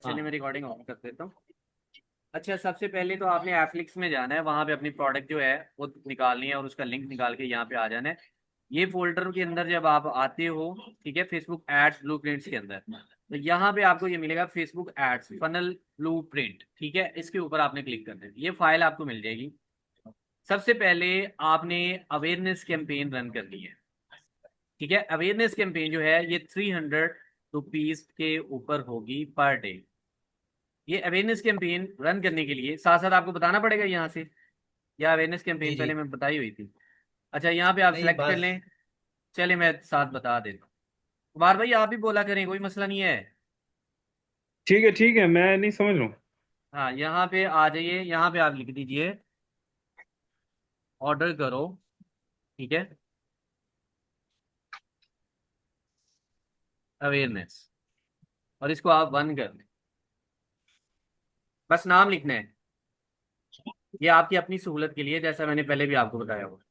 चलिए हाँ। मैं रिकॉर्डिंग ऑन कर देता हूँ। अच्छा, सबसे पहले तो आपने एप्लिक्स में जाना है, वहाँ पे अपनी प्रोडक्ट जो है वो निकालनी है और उसका लिंक निकाल के यहाँ पे आ जाना है। ये फोल्डर के अंदर जब आप आते हो, ठीक है, फेसबुक एड्स ब्लूप्रिंट्स के अंदर, तो यहाँ पे आपको ये मिलेगा फेसबुक एड्स फनल ब्लूप्रिंट। ठीक है, इसके ऊपर आपने क्लिक करना है, ये फाइल आपको मिल जाएगी। सबसे पहले आपने अवेयरनेस कैंपेन रन करनी है। ठीक है, अवेयरनेस कैंपेन जो है ये 300 रुपीज के ऊपर होगी पर डे। ये अवेयरनेस कैंपेन रन करने के लिए साथ साथ आपको बताना पड़ेगा यहाँ से, या अवेयरनेस जी कैंपेन जी। पहले मैं बताई हुई थी। अच्छा, यहाँ पे आप नहीं सिलेक्ट कर बस। लें। चलिए मैं साथ बता देता हूँ। कुमार भाई आप भी बोला करें, कोई मसला नहीं है। ठीक है, मैं नहीं समझ रहा हूँ। हाँ, यहाँ पे आ जाइए, यहाँ पे आप लिख दीजिए ऑर्डर करो। ठीक है, अवेयरनेस, और इसको आप वन कर लें। बस नाम लिखना है, ये आपकी अपनी सहूलत के लिए, जैसा मैंने पहले भी आपको बताया हो।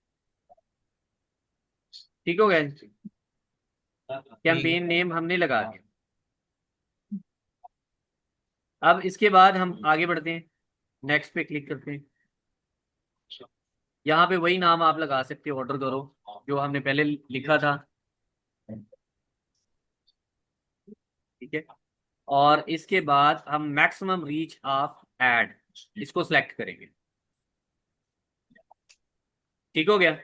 ठीक हो गया, ठीक है। कैंपेन नेम हमने लगा दिया। अब इसके बाद हम आगे बढ़ते हैं, नेक्स्ट पे क्लिक करते हैं। यहाँ पे वही नाम आप लगा सकते हो, ऑर्डर करो, जो हमने पहले लिखा था। ठीक है, और इसके बाद हम मैक्सिमम रीच ऑफ एड, इसको सेलेक्ट करेंगे। ठीक हो गया,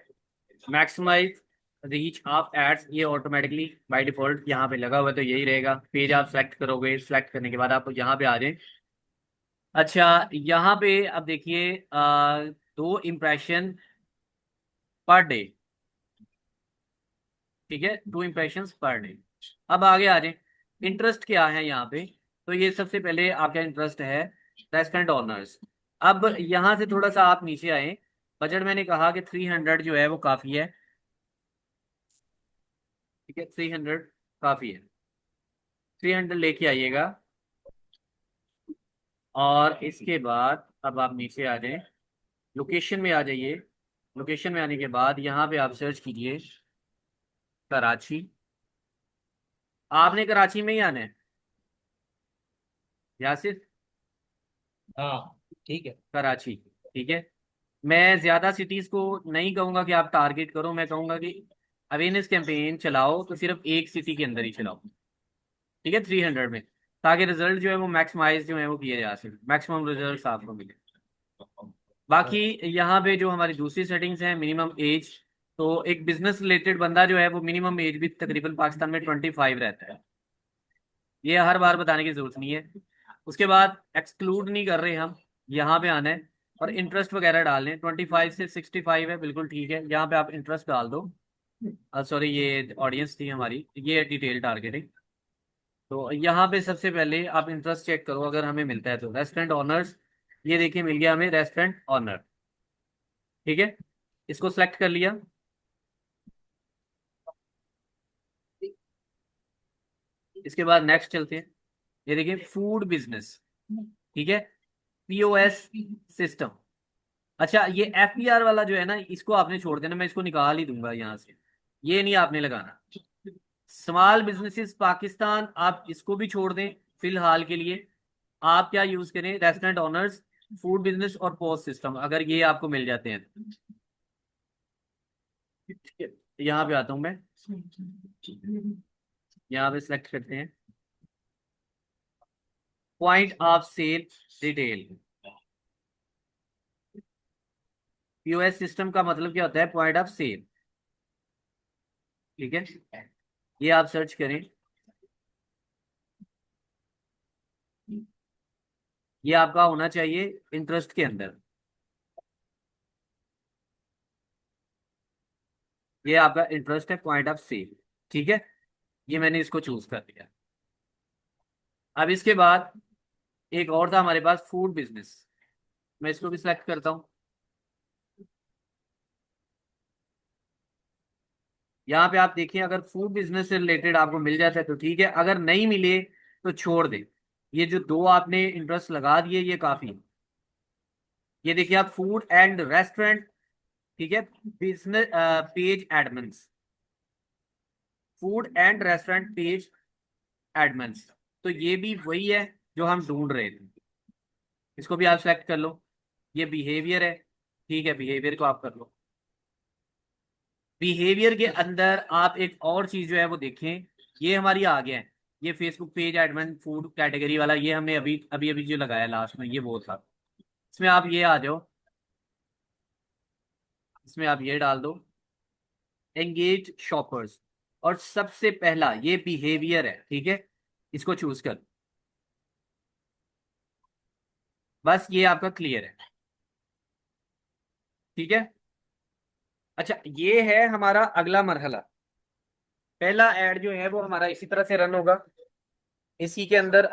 मैक्सिमाइज रीच ऑफ एड्स, ये ऑटोमेटिकली बाय डिफॉल्ट यहाँ पे लगा हुआ है, तो यही रहेगा। पेज आप सेलेक्ट करोगे, सेलेक्ट करने के बाद आप यहाँ पे आ जाए। अच्छा, यहाँ पे अब देखिए 2 इम्प्रेशन पर डे। ठीक है, 2 इम्प्रेशंस पर डे। अब आगे आ जाए, इंटरेस्ट क्या है यहाँ पे। तो ये सबसे पहले आपका इंटरेस्ट है रेस्टोरेंट ऑनर्स। अब यहाँ से थोड़ा सा आप नीचे आए, बजट मैंने कहा कि 300 जो है वो काफ़ी है। ठीक है, 300 काफ़ी है, 300 लेके आइएगा। और इसके बाद अब आप नीचे आ जाएं, लोकेशन में आ जाइए। लोकेशन में आने के बाद यहाँ पे आप सर्च कीजिए कराची। आपने कराची में ही आना है, यासिर? हाँ ठीक है। कराची, ठीक है। मैं ज्यादा सिटीज को नहीं कहूंगा कि आप टारगेट करो, मैं कहूंगा कि अवेयरनेस कैंपेन चलाओ तो सिर्फ एक सिटी के अंदर ही चलाओ। ठीक है, 300 में, ताकि रिजल्ट जो है वो मैक्सिमाइज जो है वो किए जा सके, मैक्सिमम रिजल्ट आपको मिले। बाकी यहाँ पे जो हमारी दूसरी सेटिंग्स हैं, मिनिमम एज, तो एक बिजनेस रिलेटेड बंदा जो है वो मिनिमम एज भी तकरीबन पाकिस्तान में 25 रहता है। ये हर बार बताने की जरूरत नहीं है। उसके बाद एक्सक्लूड नहीं कर रहे हम, यहाँ पे आना है और इंटरेस्ट वगैरह डालने। 25 से 65 है, बिल्कुल ठीक है, यहाँ पे आप इंटरेस्ट डाल दो। सॉरी, ये ऑडियंस थी हमारी, ये डिटेल टारगेटिंग। तो यहाँ पे सबसे पहले आप इंटरेस्ट चेक करो, अगर हमें मिलता है तो रेस्टोरेंट ऑनर्स, ये देखिए मिल गया हमें रेस्टोरेंट ऑनर। ठीक है, इसको सेलेक्ट कर लिया। इसके बाद नेक्स्ट चलते हैं, ये देखिए फूड बिजनेस। ठीक है, पीओएस सिस्टम। अच्छा, ये एफपीआर वाला जो है ना, इसको आपने छोड़ देना, मैं इसको निकाल ही दूंगा यहाँ से, ये नहीं आपने लगाना। स्मॉल बिजनेसेस पाकिस्तान, आप इसको भी छोड़ दें फिलहाल के लिए। आप क्या यूज करें, रेस्टोरेंट ऑनर्स, फूड बिजनेस और पोस्ट सिस्टम, अगर ये आपको मिल जाते हैं। ठीक है, यहाँ पे आता हूँ मैं, यहाँ पे सिलेक्ट करते हैं point of sale detail. POS system का मतलब क्या होता है, पॉइंट ऑफ सेल। ठीक है, ये आप सर्च करें, ये आपका होना चाहिए इंटरेस्ट के अंदर। ये आपका इंटरेस्ट है, पॉइंट ऑफ सेल। ठीक है, ये मैंने इसको चूज कर दिया। अब इसके बाद एक और था हमारे पास, फूड बिजनेस, मैं इसको भी सिलेक्ट करता हूँ। यहाँ पे आप देखिए, अगर फूड बिजनेस से रिलेटेड आपको मिल जाता है तो ठीक है, अगर नहीं मिले तो छोड़ दें। ये जो दो आपने इंटरेस्ट लगा दिए ये काफी है। ये देखिए आप फूड एंड रेस्टोरेंट, ठीक है, business page admins, food and restaurant page admins, तो ये भी वही है। जो हम ढूंढ रहे थे। इसको भी आप सेलेक्ट कर लो। ये बिहेवियर है, ठीक है, बिहेवियर को आप कर लो। बिहेवियर के अंदर आप एक और चीज जो है वो देखें, ये हमारी आ गया है। ये Facebook page admin food category वाला, ये हमने अभी अभी अभी जो लगाया लास्ट में, ये वो था। इसमें आप ये आ जाओ, इसमें आप ये डाल दो, एंगेज शॉपर्स। और सबसे पहला ये बिहेवियर है, ठीक है, इसको चूज कर। बस ये आपका क्लियर है, ठीक है। अच्छा, ये है हमारा अगला मरहला। पहला ऐड जो है वो हमारा इसी तरह से रन होगा। इसी के अंदर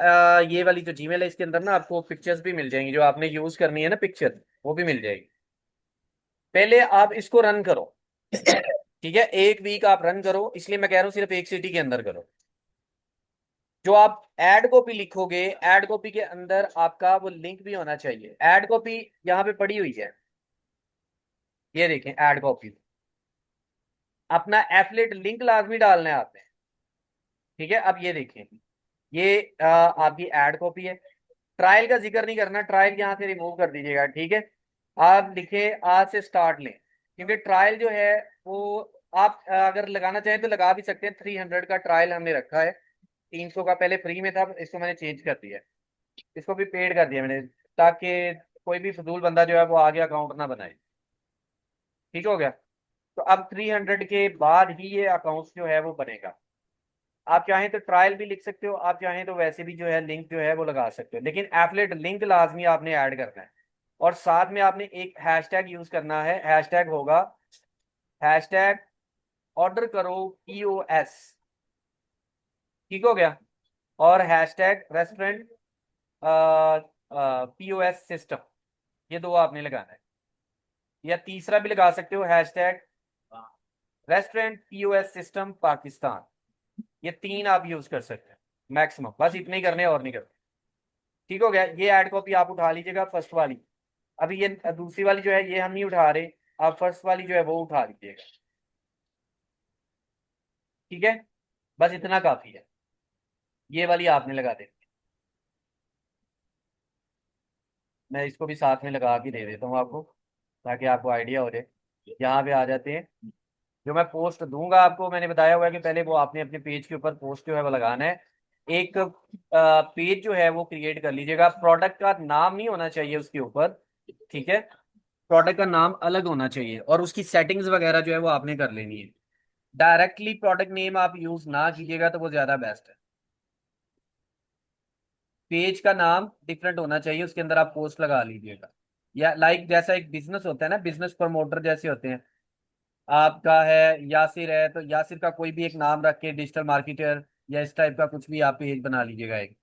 ये वाली जो जीमेल है, इसके अंदर ना आपको पिक्चर्स भी मिल जाएंगी, जो आपने यूज करनी है ना पिक्चर, वो भी मिल जाएगी। पहले आप इसको रन करो, ठीक है, 1 वीक आप रन करो, इसलिए मैं कह रहा हूँ सिर्फ एक सिटी के अंदर करो। जो आप एड कॉपी लिखोगे, एड कॉपी के अंदर आपका वो लिंक भी होना चाहिए। एड कॉपी यहाँ पे पड़ी हुई है, ये देखें एड कॉपी। अपना एफलेट लिंक लाजमी डालना है आपने, ठीक है। अब ये देखें, ये आपकी एड कॉपी है। ट्रायल का जिक्र नहीं करना, ट्रायल यहाँ से रिमूव कर दीजिएगा, ठीक है। आप लिखे आज से स्टार्ट लें, क्योंकि ट्रायल जो है वो आप अगर लगाना चाहें तो लगा भी सकते हैं। 300 का ट्रायल हमने रखा है, 300 का पहले फ्री में था, इसको मैंने चेंज कर दिया है, इसको भी पेड कर दिया मैंने, ताकि कोई भी फजूल बंदा जो है वो आगे अकाउंट ना बनाए। ठीक हो गया। तो अब 300 के बाद ही ये अकाउंट जो है वो बनेगा। आप चाहें तो ट्रायल भी लिख सकते हो, आप चाहें तो वैसे भी जो है लिंक जो है वो लगा सकते हो, लेकिन एफलेट लिंक लाजमी आपने ऐड करना है। और साथ में आपने एक हैशटैग यूज करना है, हैशटैग होगा हैशटैग ऑर्डर करो POS। ठीक हो गया। और हैशटैग रेस्टोरेंट POS सिस्टम, ये दो आपने लगाना है। या तीसरा भी लगा सकते हो, hashtag restaurant POS system Pakistan. ये 3 आप यूज कर सकते हैं मैक्सिमम, बस इतने ही करने और नहीं करने। ठीक हो गया। ये एड कॉपी आप उठा लीजिएगा फर्स्ट वाली। अभी ये दूसरी वाली जो है ये हम नहीं उठा रहे, आप फर्स्ट वाली जो है वो उठा लीजिएगा, ठीक है। बस इतना काफी है, ये वाली आपने लगा दे। मैं इसको भी साथ में लगा के दे देता हूँ आपको, ताकि आपको आइडिया हो जाए। यहाँ पे आ जाते हैं। जो मैं पोस्ट दूंगा आपको, मैंने बताया हुआ है कि पहले वो आपने अपने पेज के ऊपर पोस्ट जो है वो लगाना है। एक पेज जो है वो क्रिएट कर लीजिएगा, प्रोडक्ट का नाम नहीं होना चाहिए उसके ऊपर, ठीक है। प्रोडक्ट का नाम अलग होना चाहिए, और उसकी सेटिंग्स वगैरह जो है वो आपने कर लेनी है। डायरेक्टली प्रोडक्ट नेम आप यूज ना कीजिएगा तो वो ज्यादा बेस्ट है। पेज का नाम डिफरेंट होना चाहिए, उसके अंदर आप पोस्ट लगा लीजिएगा। या लाइक जैसा एक बिजनेस होता है ना, बिजनेस प्रमोटर जैसे होते हैं। आपका है यासिर है, तो यासिर का कोई भी एक नाम रख के डिजिटल मार्केटर या इस टाइप का कुछ भी आप पेज बना लीजिएगा एक।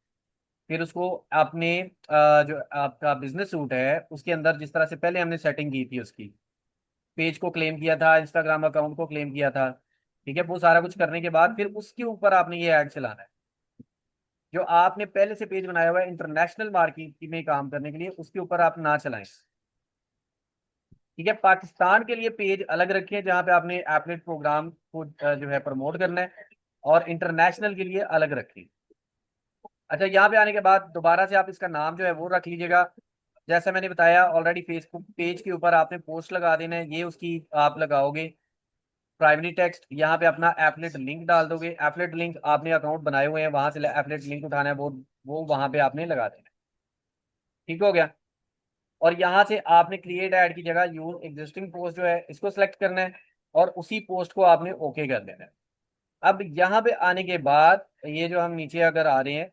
फिर उसको आपने जो आपका बिजनेस सूट है उसके अंदर, जिस तरह से पहले हमने सेटिंग की थी उसकी, पेज को क्लेम किया था, इंस्टाग्राम अकाउंट को क्लेम किया था, ठीक है, वो सारा कुछ करने के बाद फिर उसके ऊपर आपने ये ऐड चलाना है। जो आपने पहले से पेज बनाया हुआ है इंटरनेशनल मार्केट में काम करने के लिए, उसके ऊपर आप ना चलाएं, ठीक है। पाकिस्तान के लिए पेज अलग रखिए जहां पे आपने एपलेट प्रोग्राम को जो है प्रमोट करना है, और इंटरनेशनल के लिए अलग रखिए। अच्छा, यहाँ पे आने के बाद दोबारा से आप इसका नाम जो है वो रख लीजिएगा। जैसा मैंने बताया ऑलरेडी, फेसबुक पेज के ऊपर आपने पोस्ट लगा देना है, ये उसकी आप लगाओगे प्राइमरी टेक्स्ट। यहाँ पे अपना एफलेट लिंक डाल दोगे, एफलेट लिंक आपने अकाउंट बनाए हुए हैं वहां से एफलेट लिंक उठाना है, वो वहां पे आपने लगा देना है। ठीक हो गया। और यहाँ से आपने क्रिएट ऐड की जगह यूज एग्जिस्टिंग पोस्ट जो है इसको सिलेक्ट करना है, और उसी पोस्ट को आपने ओके कर देना है। अब यहाँ पे आने के बाद ये जो हम नीचे अगर आ रहे हैं,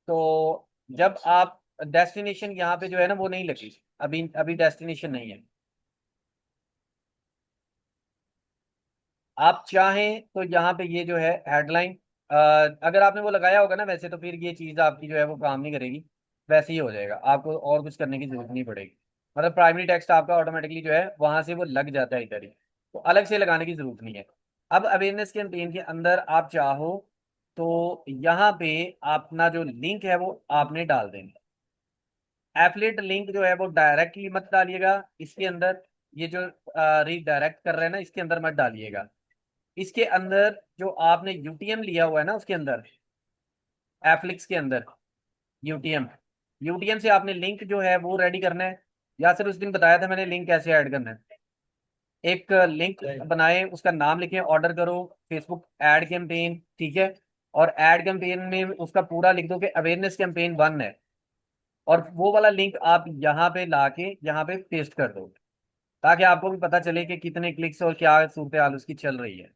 तो जब आप डेस्टिनेशन यहाँ पे जो है ना वो नहीं लगी, अभी अभी डेस्टिनेशन नहीं है। आप चाहें तो यहाँ पे ये जो है हेडलाइन, अगर आपने वो लगाया होगा ना वैसे, तो फिर ये चीज आपकी जो है वो काम नहीं करेगी, वैसे ही हो जाएगा, आपको और कुछ करने की जरूरत नहीं पड़ेगी। मतलब प्राइमरी टेक्स्ट आपका ऑटोमेटिकली जो है वहां से वो लग जाता है इधर ही, तो अलग से लगाने की जरूरत नहीं है। अब अवेयरनेस कैंपेन के अंदर आप चाहो तो यहाँ पे अपना जो लिंक है वो आपने डाल देना। एफलेट लिंक जो है वो डायरेक्टली मत डालिएगा इसके अंदर, ये जो रीडायरेक्ट कर रहे हैं ना इसके अंदर मत डालिएगा। इसके अंदर जो आपने UTM लिया हुआ है ना उसके अंदर, एफ्लिक्स के अंदर, यूटीएम। यूटीएम से आपने लिंक जो है वो रेडी करना है। या सर उस दिन बताया था मैंने लिंक कैसे ऐड करना है। एक लिंक सही। बनाए, उसका नाम लिखें, ऑर्डर करो, फेसबुक एड कैंपेन, ठीक है। और एड कैंपेन में उसका पूरा लिख दो कि अवेयरनेस कैंपेन 1 है। और वो वाला लिंक आप यहाँ पे लाके यहाँ पे पेस्ट कर दो, ताकि आपको भी पता चले कि कितने क्लिक्स और क्या सूरत हाल उसकी चल रही है।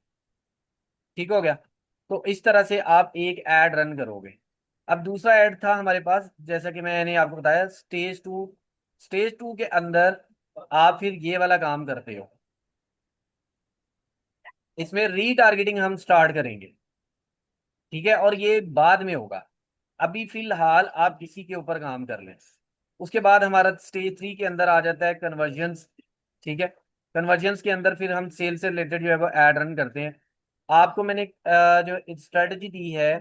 ठीक हो गया। तो इस तरह से आप एक ऐड रन करोगे। अब दूसरा ऐड था हमारे पास, जैसा कि मैंने आपको बताया, स्टेज 2। स्टेज 2 के अंदर आप फिर ये वाला काम करते हो। इसमें रीटारगेटिंग हम स्टार्ट करेंगे, ठीक है, और ये बाद में होगा। अभी फिलहाल आप किसी के ऊपर काम कर लें। उसके बाद हमारा स्टेज 3 के अंदर आ जाता है कन्वर्जन्स, ठीक है। कन्वर्जन्स के अंदर फिर हम सेल से रिलेटेड जो है वो ऐड रन करते हैं। आपको मैंने जो स्ट्रेटजी दी है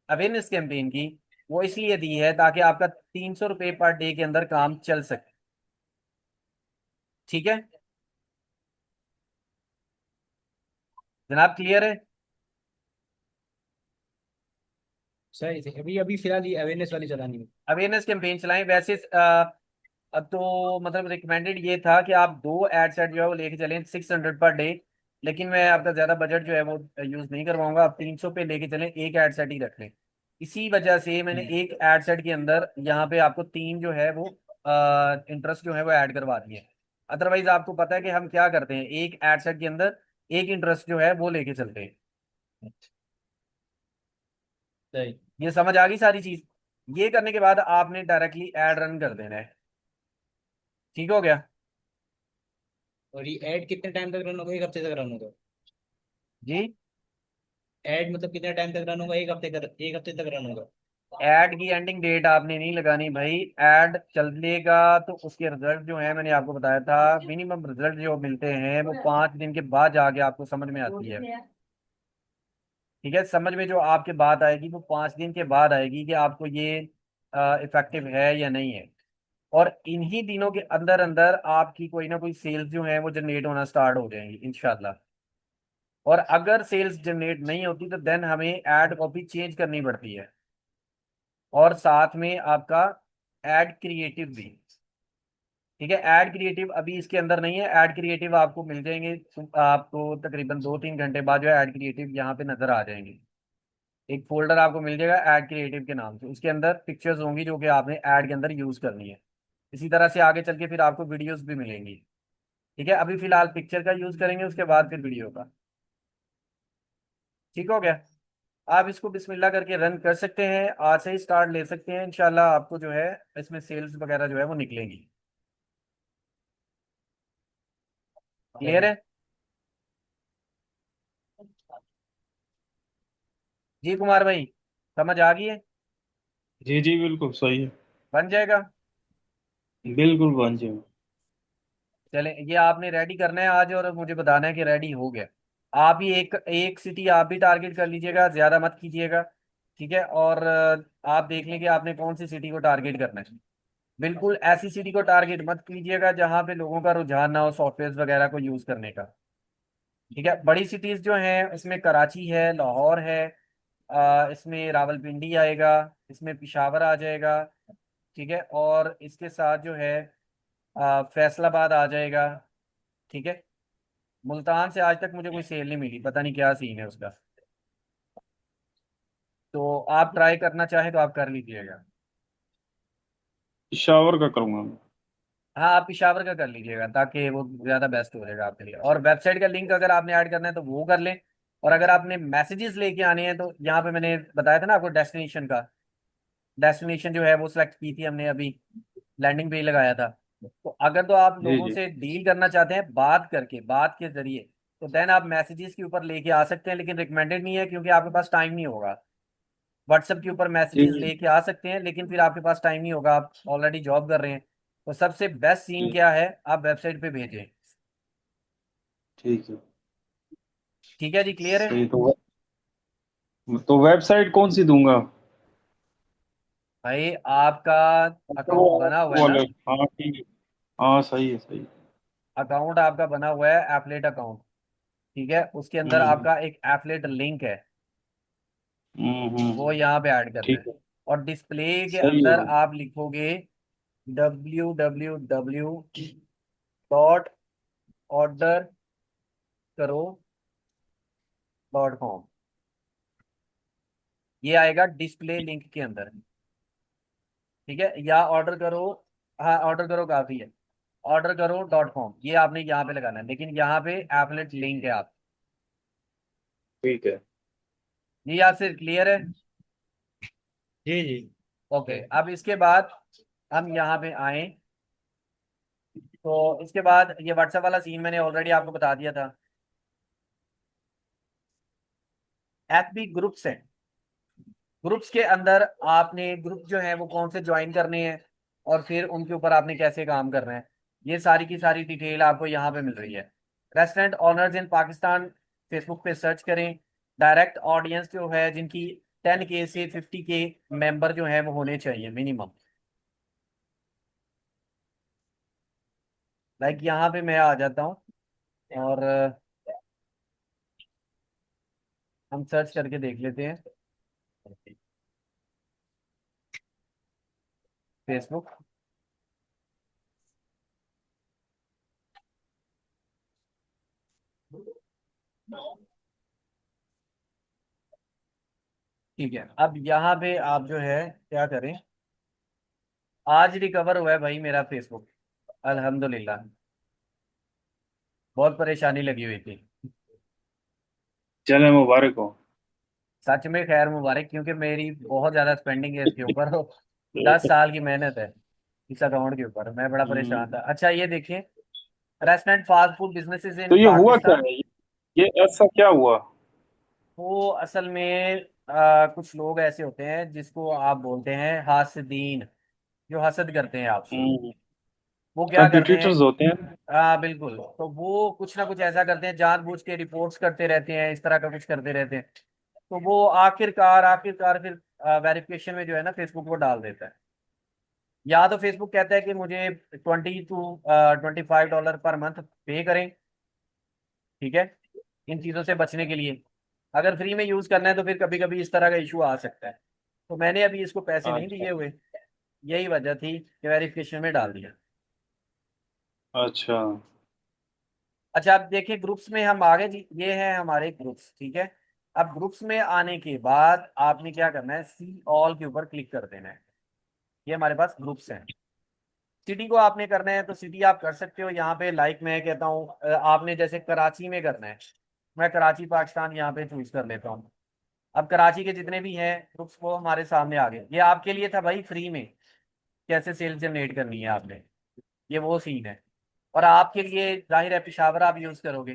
अवेयरनेस कैंपेन की, वो इसलिए दी है ताकि आपका 300 रुपये पर डे के अंदर काम चल सके। ठीक है जनाब, क्लियर है? सही सही। अभी अभी फिलहाल ये अवेयरनेस वाली चलानी है। अवेयरनेस कैंपेन चलाएं वैसे। अब तो मतलब रिकमेंडेड ये था कि आप 2 एड सेट जो है वो लेके चलें 600 पर डे। लेकिन मैं आपका ज्यादा बजट जो है वो यूज नहीं करवाऊंगा, आप 300 पे लेके चलें, एक एड सेट ही रख लें। इसी वजह से मैंने हम्म। एक एड सेट के अंदर यहाँ पे आपको 3 जो है वो इंटरेस्ट जो है वो ऐड करवा दिए। अदरवाइज आपको पता है कि हम क्या करते हैं, एक एड सेट के अंदर एक इंटरेस्ट जो है वो लेके चलते हैं। सही। ये समझ आ गई सारी चीज? ये करने के बाद आपने डायरेक्टली एड रन कर देना है। ठीक हो गया और ये ऐड कितने टाइम तक रन होगा? एक हफ्ते तक रन होगा? जी? ऐड मतलब कितने टाइम तक रन होगा? एक हफ्ते तक रन होगा? एड की एंडिंग डेट आपने नहीं लगानी भाई। एड चलेगा तो उसके रिजल्ट जो है, मैंने आपको बताया था, मिनिमम रिजल्ट जो मिलते हैं वो 5 दिन के बाद जाके आपको समझ में आती है। ठीक है, समझ में जो आपके बात आएगी वो 5 दिन के बाद आएगी कि आपको ये इफेक्टिव है या नहीं है। और इन्हीं दिनों के अंदर अंदर आपकी कोई ना कोई सेल्स जो है वो जनरेट होना स्टार्ट हो जाएंगी इंशाल्लाह। और अगर सेल्स जनरेट नहीं होती तो देन हमें ऐड कॉपी चेंज करनी पड़ती है। और साथ में आपका ऐड क्रिएटिव भी। ठीक है, ऐड क्रिएटिव अभी इसके अंदर नहीं है। ऐड क्रिएटिव आपको मिल जाएंगे, आपको तकरीबन 2-3 घंटे बाद जो है ऐड क्रिएटिव यहाँ पे नजर आ जाएंगे। एक फोल्डर आपको मिल जाएगा ऐड क्रिएटिव के नाम से, उसके अंदर पिक्चर्स होंगी जो कि आपने ऐड के अंदर यूज करनी है। इसी तरह से आगे चल के फिर आपको वीडियोस भी मिलेंगी। ठीक है, अभी फिलहाल पिक्चर का यूज करेंगे, उसके बाद फिर वीडियो का। ठीक हो गया। आप इसको बिस्मिल्लाह करके रन कर सकते हैं, आज से ही स्टार्ट ले सकते हैं, इंशाल्लाह आपको जो है इसमें सेल्स वगैरह जो है वो निकलेंगी। क्लियर सही। है? जी कुमार भाई, समझ आ गई है? जी जी बिल्कुल सही है। बन जाएगा। बिल्कुल भांजे। चले, ये आपने रेडी करना है आज और मुझे बताना है कि रेडी हो गया। आप ही एक एक सिटी आप भी टारगेट कर लीजिएगा, ज्यादा मत कीजिएगा। ठीक है, और आप देख लें कि आपने कौन सी सिटी को टारगेट करना है। बिल्कुल ऐसी सिटी को टारगेट मत कीजिएगा जहां पे लोगों का रुझान ना हो सॉफ्टवेयर वगैरह को यूज करने का। ठीक है, बड़ी सिटीज जो हैं इसमें कराची है, लाहौर है, इसमें रावलपिंडी आएगा, इसमें पिशावर आ जाएगा। ठीक है, और इसके साथ जो है फैसलाबाद आ जाएगा। ठीक है, मुल्तान से आज तक मुझे कोई सेल नहीं मिली, पता नहीं क्या सीन है उसका। तो आप ट्राई करना चाहें तो आप कर लीजिएगा। शावर का करूंगा मैं। हाँ, आप पिशावर का कर लीजिएगा ताकि वो ज्यादा बेस्ट हो जाएगा आपके लिए। और वेबसाइट का लिंक अगर आपने ऐड करना है तो वो कर लें। और अगर आपने मैसेजेस लेके आने हैं तो यहाँ पे मैंने बताया था ना आपको डेस्टिनेशन का। डेस्टिनेशन जो है वो सिलेक्ट की थी हमने अभी, लैंडिंग पेज लगाया था। तो अगर तो आप जी लोगों जी। से डील करना चाहते हैं बात करके, बात के जरिए, तो देन आप मैसेजेस के ऊपर लेके आ सकते हैं, लेकिन रिकमेंडेड नहीं है क्योंकि आपके पास टाइम नहीं होगा। व्हाट्सएप के ऊपर जी मैसेजेस जी। लेके आ सकते हैं लेकिन फिर आपके पास टाइम नहीं होगा, आप ऑलरेडी जॉब कर रहे हैं। तो सबसे बेस्ट सीन जी, क्या है, आप वेबसाइट पे भेजें। ठीक है। ठीक है जी, क्लियर है? सही। तो वेबसाइट कौन सी दूंगा? भाई आपका अच्छा वो अकाउंट बना हुआ है ना? वाले। हाँ ठीक है। हाँ सही है सही है। अकाउंट आपका बना हुआ है एफलेट अकाउंट। ठीक है, उसके अंदर हम्म आपका एक एफलेट लिंक है, वो हम्म। यहाँ पे ऐड करना ठीक है। है। और डिस्प्ले के सही अंदर है। आप लिखोगे www.order करो .com। ये आएगा डिस्प्ले लिंक के अंदर, ठीक है, या ऑर्डर करो, हाँ ऑर्डर करो काफी है, ऑर्डर करो .com ये आपने यहाँ पे लगाना है, लेकिन यहाँ पे एपलेट लिंक है आप। ठीक है। ये आपसे क्लियर है? जी जी। ओके, अब इसके बाद हम यहाँ पे आए, तो इसके बाद ये व्हाट्सएप वाला सीन मैंने ऑलरेडी आपको बता दिया था। एफबी ग्रुप्स है, ग्रुप्स के अंदर आपने ग्रुप जो है वो कौन से ज्वाइन करने हैं और फिर उनके ऊपर आपने कैसे काम करना है, ये सारी की सारी डिटेल आपको यहाँ पे मिल रही है। Restaurant owners in Pakistan Facebook पे सर्च करें। डायरेक्ट ऑडियंस जो है जिनकी 10K से 50K मेंबर जो है वो होने चाहिए मिनिमम। लाइक यहाँ पे मैं आ जाता हूँ और हम सर्च करके देख लेते हैं फेसबुक। ठीक है, अब यहाँ पे आप जो है क्या करें, आज रिकवर हुआ है भाई मेरा फेसबुक, अल्हम्दुलिल्लाह। बहुत परेशानी लगी हुई थी। चले मुबारक हो। सच में खैर मुबारक, क्योंकि मेरी बहुत ज्यादा स्पेंडिंग है इसके ऊपर। 10 साल की मेहनत है इस अकाउंट के ऊपर, मैं बड़ा परेशान था। अच्छा ये देखिए, रेस्टोरेंट फास्ट फूड बिजनेसेस इन तो ये हुआ क्या पाकिस्तान। है? ये ऐसा क्या हुआ? वो असल में कुछ लोग ऐसे होते हैं जिसको आप बोलते हैं हासिदीन, जो हसद करते हैं आपसे। हम्म। वो क्या करते हैं, कंपटीटर्स होते हैं। हाँ बिल्कुल, तो वो कुछ ना कुछ ऐसा करते हैं, जानबूझ के रिपोर्ट्स करते रहते हैं, इस तरह का कुछ करते रहते हैं। तो वो आखिरकार आखिरकार फिर वेरिफिकेशन में जो है ना फेसबुक वो डाल देता है। या तो फेसबुक कहता है कि मुझे 20 to 25 डॉलर पर मंथ पे करें, ठीक है, इन चीज़ों से बचने के लिए। अगर फ्री में यूज़ करना है तो फिर कभी कभी इस तरह का इशू आ सकता है। तो मैंने अभी इसको पैसे नहीं अच्छा। दिए हुए, यही वजह थी कि वेरिफिकेशन में डाल दिया। अच्छा। अच्छा अब देखिए ग्रुप्स में हम आ गए जी, ये है हमारे ग्रुप्स, ठीक है। अब ग्रुप्स में आने के बाद आपने क्या करना है, सी ऑल के ऊपर क्लिक कर देना है। ये हमारे पास ग्रुप्स हैं। सिटी को आपने करना है तो सिटी आप कर सकते हो यहाँ पे, लाइक मैं कहता हूँ आपने जैसे कराची में करना है, मैं कराची पाकिस्तान यहाँ पे चूज कर लेता हूँ। अब कराची के जितने भी हैं ग्रुप्स वो हमारे सामने आ गए। ये आपके लिए था भाई फ्री में, कैसे सेल जनरेट करनी है आपने, ये वो सीन है। और आपके लिए जाहिर है पेशावर आप यूज करोगे,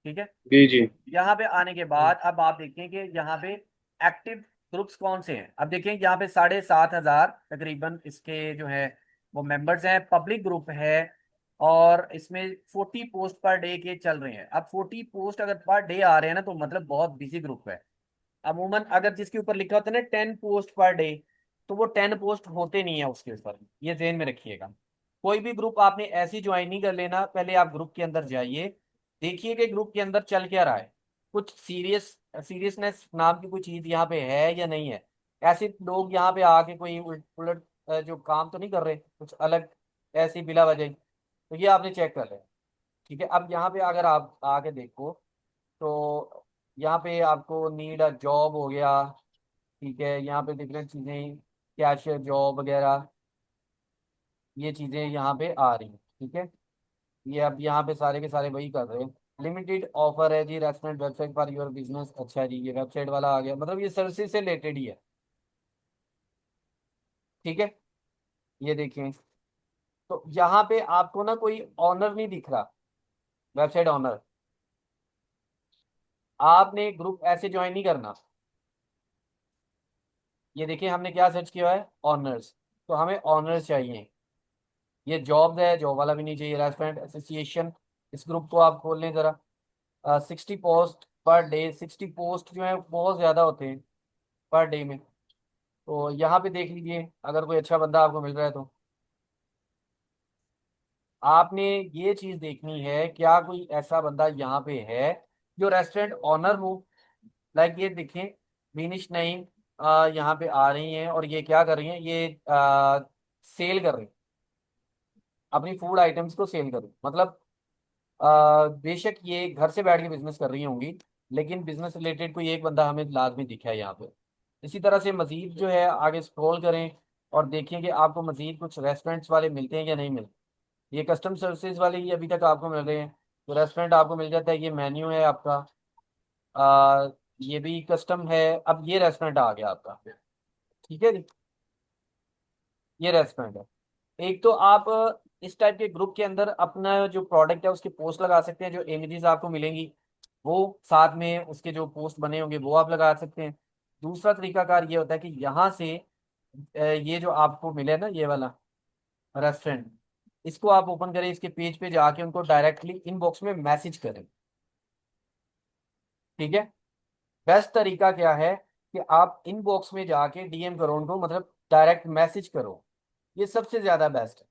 ठीक है। जी जी। यहाँ पे आने के बाद अब आप देखें कि यहाँ पे एक्टिव ग्रुप्स कौन से हैं। अब देखें यहाँ पे 7,500 तकरीबन इसके जो है वो मेंबर्स हैं, पब्लिक ग्रुप है, और इसमें 40 पोस्ट पर डे के चल रहे हैं। अब 40 पोस्ट अगर पर डे आ रहे हैं ना तो मतलब बहुत बिजी ग्रुप है। अमूमन अगर जिसके ऊपर लिखा होता है ना 10 पोस्ट पर डे, तो वो 10 पोस्ट होते नहीं है उसके ऊपर, ये ध्यान में रखिएगा। कोई भी ग्रुप आपने ऐसी ज्वाइन नहीं कर लेना, पहले आप ग्रुप के अंदर जाइए, देखिए कि ग्रुप के अंदर चल क्या रहा है, कुछ सीरियसनेस नाम की कोई चीज यहाँ पे है या नहीं है। ऐसे लोग यहाँ पे आके कोई उलट उलट जो काम तो नहीं कर रहे कुछ अलग ऐसी बिला वजह, तो ये आपने चेक कर लें, ठीक है। अब यहाँ पे अगर आप आके देखो तो यहाँ पे आपको नीड अ जॉब हो गया, ठीक है, यहाँ पे डिफरेंट चीजें, कैशियर जॉब वगैरह, ये चीजें यहाँ पे आ रही हैं, ठीक है। ये अब यहाँ पे सारे के सारे वही कर रहे हैं। लिमिटेड ऑफर है जी, restaurant website for your business, अच्छा जी ये वेबसाइट वाला आ गया, मतलब ये सर्विस से रिलेटेड ही है, ठीक है। ये देखिए, तो यहाँ पे आपको ना कोई ऑनर नहीं दिख रहा, वेबसाइट ऑनर, आपने ग्रुप ऐसे ज्वाइन नहीं करना। ये देखिए हमने क्या सर्च किया है, ऑनर्स, तो हमें ऑनर्स चाहिए। ये जॉब्स है, जॉब वाला भी नहीं चाहिए। रेस्टोरेंट एसोसिएशन, इस ग्रुप को आप खोल लें जरा। 60 पोस्ट पर डे, 60 पोस्ट जो है बहुत ज्यादा होते हैं पर डे में। तो यहाँ पे देख लीजिए अगर कोई अच्छा बंदा आपको मिल रहा है तो आपने ये चीज देखनी है, क्या कोई ऐसा बंदा यहाँ पे है जो रेस्टोरेंट ऑनर हो। लाइक ये देखें, विनिश नईम, यहाँ पे आ रही हैं और ये क्या कर रही हैं, ये सेल कर रही हैं, अपनी फूड आइटम्स को सेल कर रही हैं। मतलब बेशक ये घर से बैठ के बिजनेस कर रही होंगी, लेकिन बिजनेस रिलेटेड कोई एक बंदा हमें लाजमी दिखा है यहाँ पे। इसी तरह से मजीद जो है आगे स्क्रॉल करें और देखें कि आपको मजीद कुछ रेस्टोरेंट्स वाले मिलते हैं या नहीं मिलते। ये कस्टम सर्विसेज वाले ही अभी तक आपको मिल रहे हैं। तो रेस्टोरेंट आपको मिल जाता है, ये मेन्यू है आपका। ये भी कस्टम है। अब ये रेस्टोरेंट आ गया आपका, ठीक है जी, ये रेस्टोरेंट है। एक तो आप इस टाइप के ग्रुप के अंदर अपना जो प्रोडक्ट है उसकी पोस्ट लगा सकते हैं, जो इमेजेस आपको मिलेंगी वो साथ में उसके जो पोस्ट बने होंगे वो आप लगा सकते हैं। दूसरा तरीकाकार ये होता है कि यहाँ से ये जो आपको मिले ना ये वाला रेस्टोरेंट, इसको आप ओपन करें, इसके पेज पे जाके उनको डायरेक्टली इनबॉक्स में मैसेज करें। ठीक है। बेस्ट तरीका क्या है कि आप इनबॉक्स में जाके डीएम करो उनको, मतलब डायरेक्ट मैसेज करो। ये सबसे ज्यादा बेस्ट है।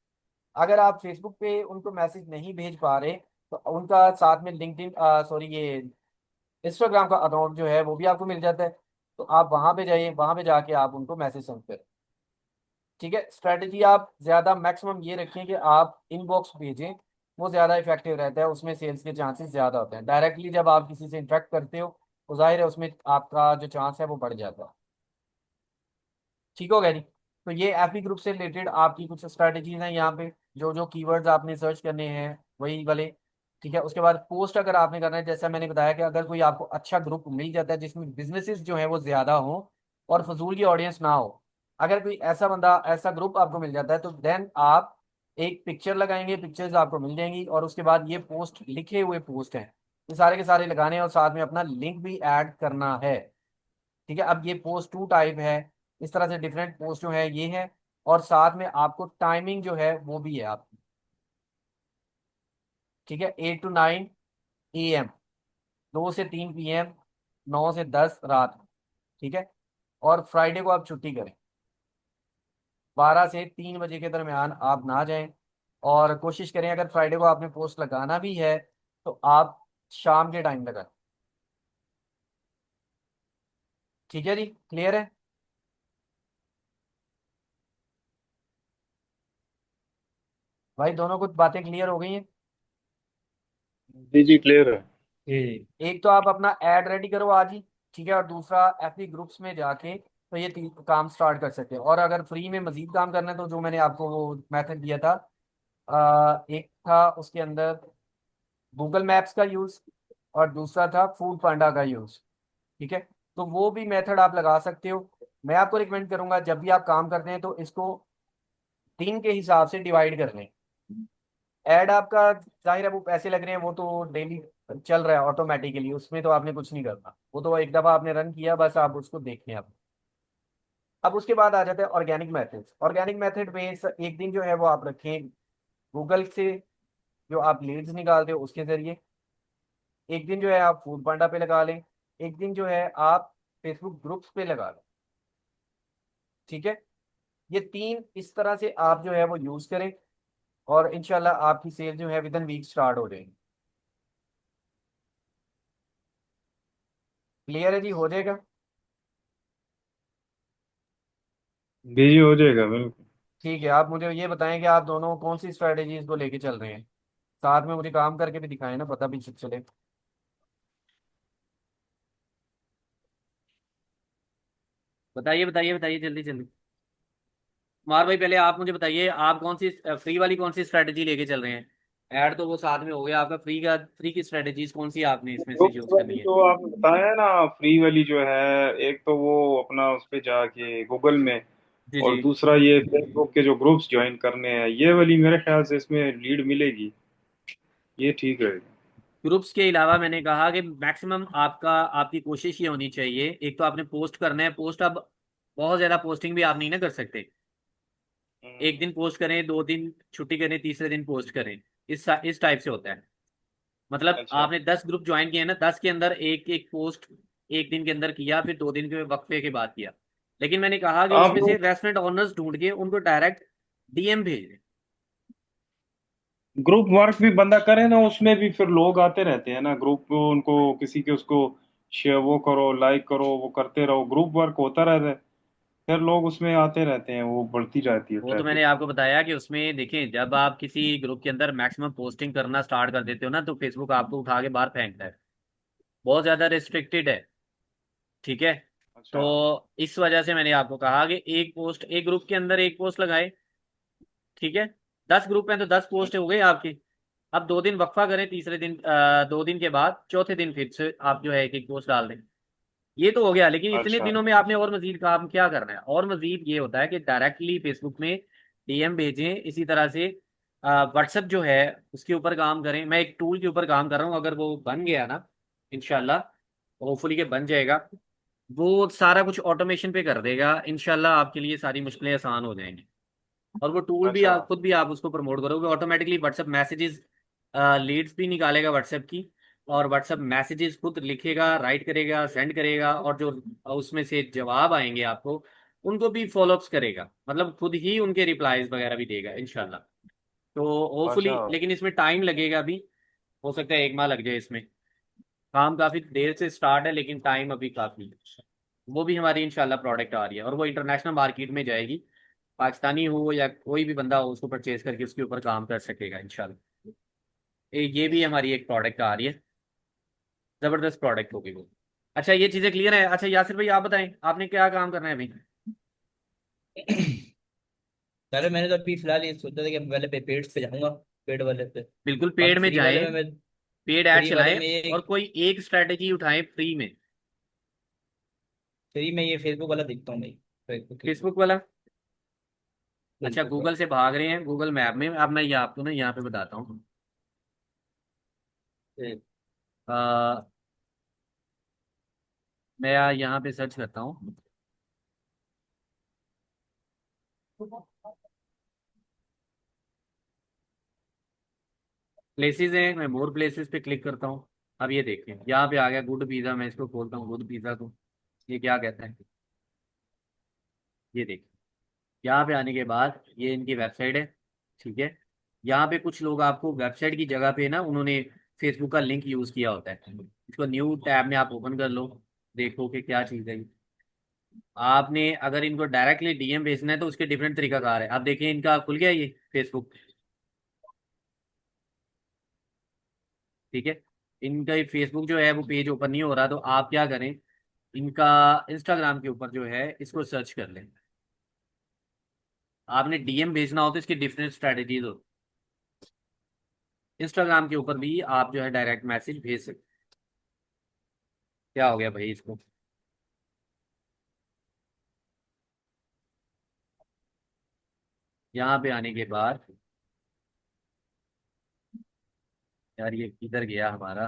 अगर आप फेसबुक पे उनको मैसेज नहीं भेज पा रहे तो उनका साथ में लिंक्डइन, सॉरी, ये इंस्टाग्राम का अकाउंट जो है वो भी आपको मिल जाता है। तो आप वहां पे जाइए, वहां पे जाके आप उनको मैसेज सेंड करें। ठीक है। स्ट्रेटजी आप ज्यादा मैक्सिमम ये रखें कि आप इनबॉक्स भेजें, वो ज्यादा इफेक्टिव रहता है, उसमें सेल्स के चांसेस ज्यादा होते हैं। डायरेक्टली जब आप किसी से इंटरेक्ट करते हो तो जाहिर है उसमें आपका जो चांस है वो बढ़ जाता है। ठीक हो गया जी। तो ये एफबी ग्रुप से रिलेटेड आपकी कुछ स्ट्रेटजीज हैं यहाँ पे, जो जो कीवर्ड्स आपने सर्च करने हैं वही वाले। ठीक है। उसके बाद पोस्ट अगर आपने करना है, जैसा मैंने बताया कि अगर कोई आपको अच्छा ग्रुप मिल जाता है जिसमें बिजनेसेस जो है वो ज्यादा हो और फजूल की ऑडियंस ना हो, अगर कोई ऐसा बंदा, ऐसा ग्रुप आपको मिल जाता है तो देन आप एक पिक्चर लगाएंगे, पिक्चर्स आपको मिल जाएंगी और उसके बाद ये पोस्ट, लिखे हुए पोस्ट हैं, ये सारे के सारे लगाने हैं और साथ में अपना लिंक भी ऐड करना है। ठीक है। अब ये पोस्ट टू टाइप है, इस तरह से डिफरेंट पोस्ट जो है ये है। और साथ में आपको टाइमिंग जो है वो भी है आपकी। ठीक है। 8 to 9 AM, 2 से 3 PM, 9 से 10 रात। ठीक है। और फ्राइडे को आप छुट्टी करें, 12 से 3 बजे के दरमियान आप ना जाएं। और कोशिश करें अगर फ्राइडे को आपने पोस्ट लगाना भी है तो आप शाम के टाइम लगाएं। ठीक है जी, क्लियर है। भाई दोनों कुछ बातें क्लियर हो गई हैं। जी जी क्लियर है। जी। एक तो आप अपना ऐड रेडी करो आज ही। ठीक है। और दूसरा एफबी ग्रुप्स में जाके तो ये काम स्टार्ट कर सकते हैं। और अगर फ्री में मजीद काम करना है तो जो मैंने आपको वो मेथड दिया था, एक था उसके अंदर गूगल मैप्स का यूज और दूसरा था फूड पांडा का यूज। ठीक है। तो वो भी मेथड आप लगा सकते हो। मैं आपको रिकमेंड करूंगा जब भी आप काम करते हैं तो इसको दिन के हिसाब से डिवाइड कर लें। ऐड आपका जाहिर है वो पैसे लग रहे हैं, वो तो डेली चल रहा है ऑटोमेटिकली, उसमें तो आपने कुछ नहीं करना, वो तो एक दफा आपने रन किया बस, आप उसको देखें। अब उसके बाद आ जाते हैं ऑर्गेनिक मेथड्स। ऑर्गेनिक मेथड में एक दिन जो है वो आप रखें गूगल से जो आप लीड्स निकालते हो उसके जरिए, एक दिन जो है आप फूड पांडा पे लगा लें, एक दिन जो है आप फेसबुक ग्रुप्स पे लगा लें। ठीक है। ये तीन इस तरह से आप जो है वो यूज करें और इंशाल्लाह आपकी सेल जो है विद इन वीक स्टार्ट हो जाएगी। क्लियर है जी, हो जाएगा। जी जी हो जाएगा बिल्कुल। ठीक है। आप मुझे ये बताएं कि आप दोनों कौन सी स्ट्रेटेजीज को लेके चल रहे हैं, साथ में मुझे काम करके भी दिखाएं ना, पता भी चले। बताइए बताइए बताइए जल्दी जल्दी। कुमार भाई पहले आप मुझे बताइए, आप कौन सी फ्री वाली कौन सी स्ट्रेटेजी लेके चल रहे हैं। ऐड तो वो साथ में हो गया आपका, फ्री का, फ्री की स्ट्रेटेजीज कौन सी आपने इसमें से ग्रुप्स यूज करनी वाली है। जो आपने बताया है ना, फ्री वाली जो है, एक तो वो अपना उस पे जाके गूगल में, जी जी। और दूसरा ये फेसबुक के जो ग्रुप्स ज्वाइन करने हैं, ये वाली मेरे ख्याल से इसमें लीड मिलेगी, ये ठीक रहेगा। ग्रुप्स के अलावा मैंने कहा कि मैक्सिमम आपका, आपकी कोशिश ये होनी चाहिए, एक तो आपने पोस्ट करना है। पोस्ट अब बहुत ज्यादा पोस्टिंग भी आप नहीं ना कर सकते। एक दिन पोस्ट करें, 2 दिन छुट्टी करें, तीसरे दिन पोस्ट करें, इस टाइप से होता है। मतलब अच्छा। आपने 10 ग्रुप ज्वाइन किए ना, 10 के अंदर एक एक पोस्ट एक दिन के अंदर किया, फिर 2 दिन के वक्फे के बाद किया। लेकिन मैंने कहा कि आप उसमें से रेस्टोरेंट ओनर्स ढूंढ के उनको डायरेक्ट डीएम भेज दें। ग्रुप वर्क भी बंदा करे ना, उसमें भी फिर लोग आते रहते हैं ना ग्रुप, उनको किसी के उसको शेयर वो करो, लाइक करो, वो करते रहो, ग्रुप वर्क होता रहता है, फिर लोग उसमें आते रहते हैं, वो बढ़ती जाती है वो तो मैंने ट्रैफिक। आपको बताया कि उसमें देखें, जब आप किसी ग्रुप के अंदर मैक्सिमम पोस्टिंग करना स्टार्ट कर देते हो ना, तो फेसबुक आपको उठा के बाहर फेंकता है। बहुत ज़्यादा रिस्ट्रिक्टेड है। ठीक है। तो अच्छा। इस वजह से मैंने आपको कहा कि एक पोस्ट, एक ग्रुप के अंदर एक पोस्ट लगाए। ठीक है। 10 ग्रुप हैं तो 10 पोस्ट हो गए आपकी। अब 2 दिन वक्फा करें, तीसरे दिन 2 दिन के बाद चौथे दिन फिर से आप जो है एक एक पोस्ट डाल दें। ये तो हो गया, लेकिन इतने अच्छा। दिनों में आपने और मजीद काम क्या करना है? और मजीद ये होता है कि डायरेक्टली फेसबुक में डीएम भेजें। इसी तरह से व्हाट्सएप जो है उसके ऊपर काम करें। मैं एक टूल के ऊपर काम कर रहा हूँ, अगर वो बन गया ना, इंशाल्लाह, होपफुली के बन जाएगा, वो सारा कुछ ऑटोमेशन पे कर देगा। इंशाल्लाह आपके लिए सारी मुश्किलें आसान हो जाएंगी। और वो टूल भी अच्छा। आप खुद भी आप उसको प्रमोट करोगे, ऑटोमेटिकली व्हाट्सएप मैसेजेस लीड्स भी निकालेगा व्हाट्सएप की। और व्हाट्सएप मैसेजेस खुद लिखेगा, राइट करेगा, सेंड करेगा, और जो उसमें से जवाब आएंगे आपको, उनको भी फॉलोअप्स करेगा, मतलब खुद ही उनके रिप्लाईज वगैरह भी देगा इंशाल्लाह। तो होपफुली, अच्छा। लेकिन इसमें टाइम लगेगा अभी। हो सकता है 1 माह लग जाए इसमें। काम काफ़ी देर से स्टार्ट है, लेकिन टाइम अभी काफ़ी है। वो भी हमारी इंशाल्लाह प्रोडक्ट आ रही है, और वो इंटरनेशनल मार्केट में जाएगी। पाकिस्तानी हो या कोई भी बंदा हो, उसको परचेज करके उसके ऊपर काम कर सकेगा इंशाल्लाह। ये भी हमारी एक प्रोडक्ट आ रही है। ज़बरदस्त प्रोडक्ट होगी वो। अच्छा, ये चीज़ें क्लियर है? अच्छा यासिर भाई, आप बताएं आपने क्या काम करना है अभी? पहले मैंने तो अभी फिलहाल ये सोचा था कि पहले पे पेड पे जाऊंगा, पेड वाले पे। बिल्कुल बाकी पेड में फ्री वाले जाएं। में मैं, पेड ऐड फ्री वाले चलाएं, में ये, और कोई एक स्ट्रैटेजी उठाएं फ्री में। फ्री में ये फेसबुक वाला देखता हूँ मैं, फेसबुक के फेसबुक वाला? अच्छा, फेसबुक गूगल वाला। से भाग रहे हैं गूगल मैप में। अब मैं ये आपको ना यहाँ पे बताता हूँ। अ, मैं यहाँ पे सर्च करता हूँ। प्लेसेस हैं, मैं मोर प्लेसेस पे क्लिक करता हूँ। अब ये देखिए, यहाँ पे आ गया गुड पिज़्ज़ा। मैं इसको खोलता हूँ गुड पिज़्ज़ा को। ये क्या कहता है? ये देखिए, यहाँ पे आने के बाद ये इनकी वेबसाइट है। ठीक है। यहाँ पे कुछ लोग आपको वेबसाइट की जगह पे ना, उन्होंने फेसबुक का लिंक यूज़ किया होता है। इसको न्यू टैब में आप ओपन कर लो, देखो कि क्या चीज़ है ये। आपने अगर इनको डायरेक्टली डीएम भेजना है तो उसके डिफरेंट तरीका कार है। आप देखिए, इनका खुल गया ये फेसबुक। ठीक है। इनका ये फेसबुक जो है वो पेज ओपन नहीं हो रहा, तो आप क्या करें, इनका इंस्टाग्राम के ऊपर जो है इसको सर्च कर लें। आपने डीएम भेजना हो तो इसकी डिफरेंट स्ट्रेटजीज हो। इंस्टाग्राम के ऊपर भी आप जो है डायरेक्ट मैसेज भेज सकते। क्या हो गया भाई इसको? यहाँ पे आने के बाद, यार ये किधर गया हमारा?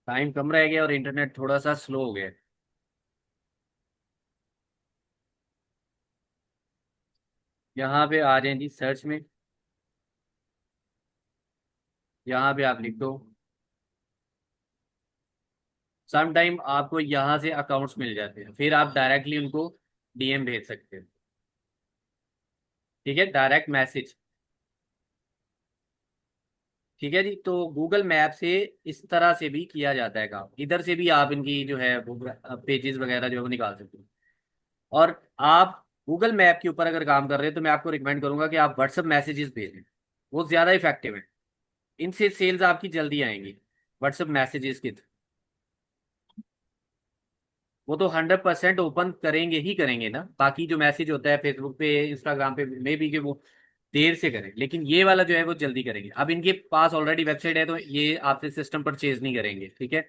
टाइम कम रह गया और इंटरनेट थोड़ा सा स्लो हो गया। यहाँ पे आ जाए जी सर्च में। यहाँ पे आप लिख दो। सम टाइम आपको यहाँ से अकाउंट्स मिल जाते हैं, फिर आप डायरेक्टली उनको डीएम भेज सकते हैं। ठीक है, डायरेक्ट मैसेज। ठीक है जी। तो गूगल मैप से इस तरह से भी किया जाता है काम। इधर से भी आप इनकी जो है वो पेजेस वगैरह जो है वो निकाल सकते हैं। और आप गूगल मैप के ऊपर अगर काम कर रहे हैं तो मैं आपको रिकमेंड करूंगा कि आप व्हाट्सएप मैसेजेस भेजें। वो ज़्यादा इफेक्टिव है। इनसे सेल्स आपकी जल्दी आएंगी, व्हाट्सएप मैसेजेस के थ्रू। वो तो 100% ओपन करेंगे ही करेंगे ना। बाकी जो मैसेज होता है फेसबुक पे, इंस्टाग्राम पे, मे बी कि वो देर से करें, लेकिन ये वाला जो है वो जल्दी करेंगे। अब इनके पास ऑलरेडी वेबसाइट है, तो ये आपसे सिस्टम परचेज नहीं करेंगे। ठीक है,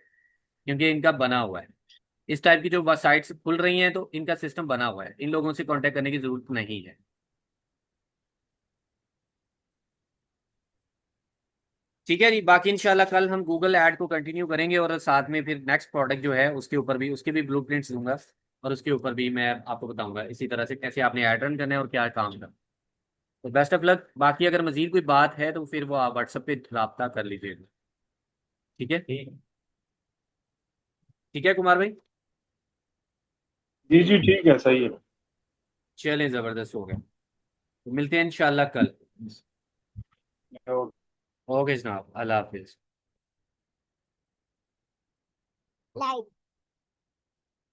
क्योंकि इनका बना हुआ है। इस टाइप की जो साइट्स खुल रही हैं तो इनका सिस्टम बना हुआ है, इन लोगों से कांटेक्ट करने की जरूरत नहीं है। ठीक है जी। बाकी इंशाल्लाह कल हम गूगल ऐड को कंटिन्यू करेंगे, और साथ में फिर नेक्स्ट प्रोडक्ट जो है उसके ऊपर भी, उसके भी ब्लूप्रिंट्स दूंगा। और उसके ऊपर भी मैं आपको बताऊंगा इसी तरह से कैसे आपने ऐड रन करना है और क्या काम करना है। तो बेस्ट ऑफ लक। बाकी अगर मजीद कोई बात है तो फिर वो आप व्हाट्सएप पे रब्ता कर लीजिएगा। ठीक है। ठीक। ठीक है कुमार भाई। जी जी ठीक है, सही है। चलें, ज़बरदस्त हो गया। तो मिलते हैं इंशाल्लाह कल। ओके जनाब, अल्लाह हाफिज़। लाइक